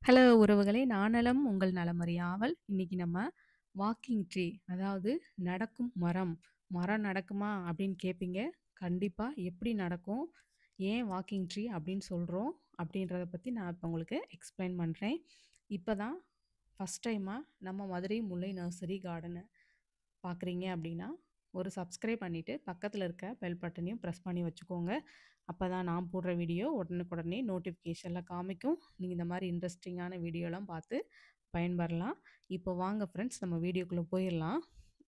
Hello உறவுகளே! நான் நலம், உங்கள் நலம் அறியாமல். இன்னைக்கு நம்ம வாக்கிங் ட்ரீ அதாவது நடக்கும் மரம். மரம் நடக்குமா? அப்படின்னு கேட்பீங்க. கண்டிப்பா. எப்படி நடக்கும்? ஏன் வாக்கிங் ட்ரீ அப்படின்னு சொல்றோம்? அப்படின்றத பத்தி நான் இப்ப உங்களுக்கு எக்ஸ்பிளைன் பண்றேன். இப்ப தான் ஃபர்ஸ்ட் டைமா நம்ம மதுரை முல்லை நர்சரி கார்டன பார்க்குறீங்க அப்படின்னா, ஒரு சப்ஸ்கிரைப் பண்ணிட்டு, பக்கத்துல இருக்க பெல் பட்டனையும் பிரஸ் பண்ணி வச்சுக்கோங்க. அப்பதான் நான் போடுற வீடியோ உடனுக்குடனே நோட்டிஃபிகேஷன்ல காமிக்கும். நீங்க இந்த மாரி இன்ட்ரெஸ்டிங்கான வீடியோலாம் பார்த்து பயன்பெறலாம். இப்போ வாங்க ஃப்ரெண்ட்ஸ் நம்ம வீடியோக்குள்ள போயிரலாம்.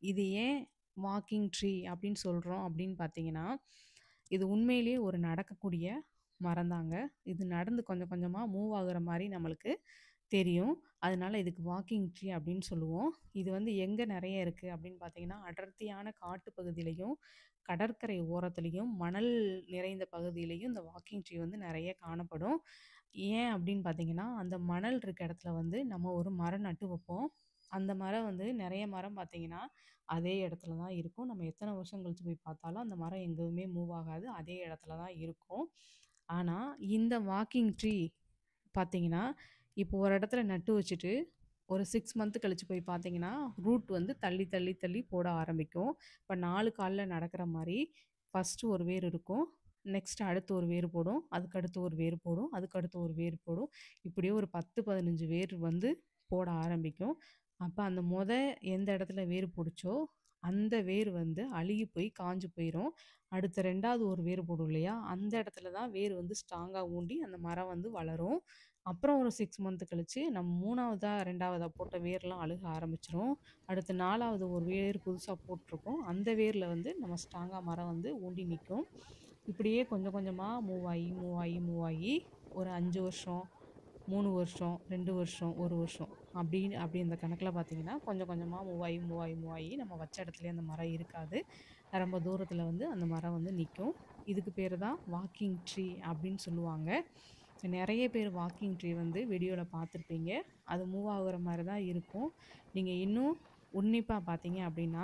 இது ஏன் வாக்கிங் ட்ரீ அப்படின்னு சொல்றோம் அப்படின்னு பார்த்தீங்கன்னா, இது உண்மையிலேயே ஒரு நடக்கக்கூடிய மரம்தாங்க. இது நடந்து கொஞ்சம் கொஞ்சமா மூவ் ஆகுற மாரி நம்மளுக்கு தெரியும். அதனால இதுக்கு வாக்கிங் ட்ரீ அப்படின்னு சொல்லுவோம். இது வந்து எங்க நெறைய இருக்கு அப்படின்னு பார்த்தீங்கன்னா, அடர்த்தியான காட்டு பகுதியிலயும், கடற்கரை ஓரத்திலயும், மணல் நிறைந்த பகுதியிலயும் இந்த வாக்கிங் ட்ரீ வந்து நெறைய காணப்படும். ஏன் அப்படின்னு பார்த்தீங்கன்னா, அந்த மணல் இருக்க இடத்துல வந்து நம்ம ஒரு மரம் நட்டு வைப்போம். அந்த மரம் வந்து நெறைய மரம் பார்த்தீங்கன்னா, அதே இடத்துல தான் இருக்கும். நம்ம எத்தன வருஷம் கழிச்சு போய் பார்த்தாலும், அந்த மரம் எங்கேயுமே மூவ் ஆகாது. அதே இடத்துல தான் இருக்கும். ஆனா, இந்த வாக்கிங் ட்ரீ பார்த்தீங்கன்னா, இப்போ ஒரு இடத்துல நட்டு வச்சுட்டு, ஒரு 6 மந்த் கழிச்சு போய் பார்த்தீங்கன்னா, ரூட் வந்து தள்ளி, தள்ளி, தள்ளி போட ஆரம்பிக்கும். இப்ப 4 கால்ல நடக்கிற மாரி, ஃபர்ஸ்ட்டு ஒரு வேர் இருக்கும். நெக்ஸ்ட் அடுத்து ஒரு வேர் போடும். அதுக்கு அடுத்து ஒரு வேர் போடும். அதுக்கு அடுத்து ஒரு வேர் போடும். இப்படியே ஒரு 10, 15 வேர் வந்து போட ஆரம்பிக்கும். அப்ப அந்த எந்த இடத்துல வேர் புடிச்சோ, அந்த வேர் வந்து அழுகி போய் காஞ்சு போயிரும். அடுத்து 2வது ஒரு வேர் போடும் இல்லையா? அந்த இடத்துல தான் வேர் வந்து ஸ்ட்ராங்கா ஊண்டி அந்த மரம் வந்து வளரும். அப்புறம் ஒரு 6 மந்த் கழிச்சு நம்ம 3வதா, 2வதா போட்ட வேர்லாம் அழுக ஆரம்பிச்சுரும். அடுத்து 4வது ஒரு வேர் புதுசா போட்டிருப்போம். அந்த வேர்ல வந்து நம்ம ஸ்ட்ராங்கா மரம் வந்து ஊண்டி நிக்கும். இப்படியே கொஞ்சம் கொஞ்சமா மூவ் ஆயி, மூவ் ஆயி, மூவ் ஆயி ஒரு 5 வருஷம், 3 வருஷம், 2 வருஷம், 1 வருஷம் அப்படின்னு அப்படி இந்த கணக்குல பார்த்தீங்கன்னா, கொஞ்சம் கொஞ்சமா மூவ் ஆயி, மூவ் ஆயி, மூவ் ஆயி நம்ம வச்ச இடத்துலயே அந்த மரம் இருக்காது. ரொம்ப தூரத்துல வந்து அந்த மரம் வந்து நிக்கும். இதுக்கு பேரு தான் வாக்கிங் ட்ரீ அப்படின்னு சொல்லுவாங்க. நெறைய பேர் வாக்கிங் ட்ரீ வந்து வீடியோல பார்த்துருப்பீங்க. அது மூவ் ஆகுற மாரி தான் இருக்கும். நீங்க இன்னும் உன்னிப்பா பார்த்தீங்க அப்படின்னா,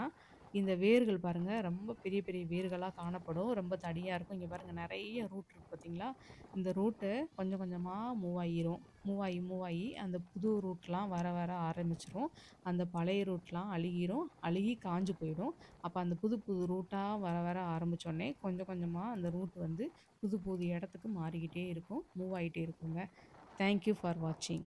இந்த வேர்கள் பாருங்க ரொம்ப பெரிய பெரிய வேர்களா காணப்படும். ரொம்ப தடியா இருக்கும். இங்க பாருங்க நெறைய ரூட் இருக்கு பார்த்தீங்களா? இந்த ரூட்டு கொஞ்சம் கொஞ்சமா மூவ் ஆயிரும். மூவ் ஆயி, மூவ் ஆயி அந்த புது ரூட்லாம் வர வர ஆரம்பிச்சுரும். அந்த பழைய ரூட்லாம் அழுகிரும். அழுகி காஞ்சு போயிடும். அப்ப அந்த புது புது ரூட்டா வர வர ஆரம்பிச்சோனே, கொஞ்சம் கொஞ்சமா அந்த ரூட் வந்து புது புது இடத்துக்கு மாறிக்கிட்டே இருக்கும். மூவ் ஆயிட்டே இருக்குங்க. தேங்க் யூ ஃபார் வாட்சிங்.